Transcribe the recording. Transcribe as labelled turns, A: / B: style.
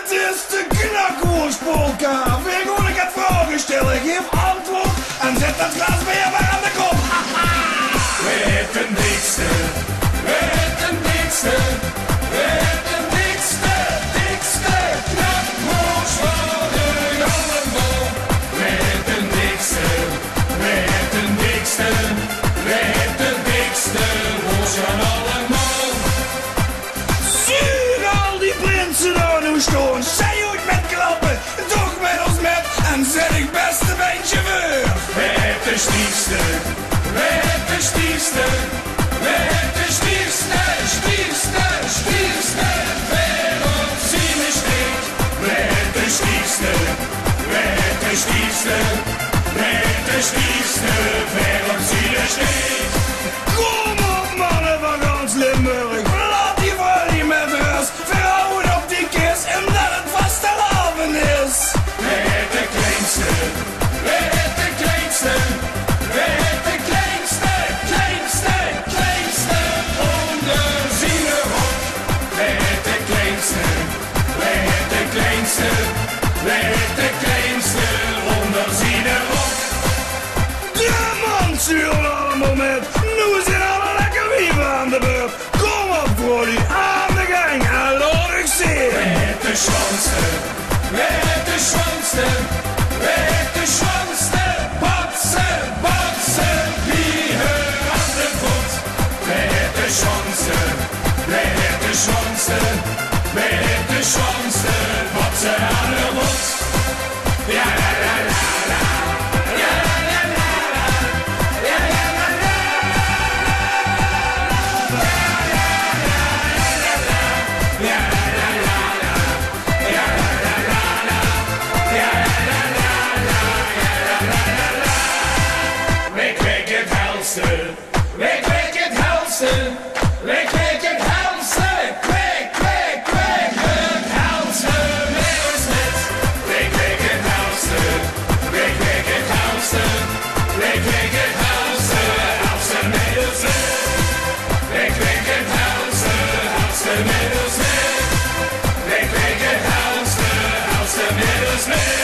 A: Het is de knakworstpolka. Weer gewoon ik het vragen stellen. Geef antwoord en zet dat glas weer maar aan de kop.
B: Weet de dikste, weet de dikste, weet de dikste, dikste knakworst van hun allemaal. Weet de dikste, weet de dikste, weet de dikste worst van allemaal.
A: Zuur al die prinsen daar nu staan. Zij uit met klappen, toch met ons met. En zet ik best een beetje voor.
B: Weet de stiefste, weet de stiefste, weet de stiefste, stiefste, stiefste. Wereld zien is niet. Weet de stiefste, weet de stiefste, weet de stiefste. Wereld zien is niet.
A: Kom op mannen van gans Limburg. Laat die vrouw niet met rust. Verhouden op die kist en dat het vastelavond is.
B: Weet de kleinste, weet de kleinste, weet de kleinste, kleinste, kleinste. Onder zijn rok. Weet de kleinste, weet de kleinste, weet de kleinste. Onder zijn rok.
A: De man zuren allemaal met. Nu zijn alle lekker wieven aan de beurt. Kom op Brody, aan de gang en laat ik zien.
B: Weet de schwanste, weet de schwanste, weet de schwanste. Batsen, batsen, wie her aan de voet. Weet de schwanste, weet de schwanste, weet de schwanste. Batsen aan de voet. Ja, la, la, la, la. Ja, la, la, la, la. Ja, la, la, la, la. Ja, la, la, la, la. Ja, la, la, la, la. Ja, la, la, la, la. Ja, la, la, la, la. Week, week het helste. Week, week het helste. Week, week het helste. Kwek, kwek, kwek. Het helste met ons net. Week, week het helste. Week, week het helste. Week, week het helste. Helste met ons net. Week, week het helste. Helste met ons net. Week, week het helste. Helste met ons net.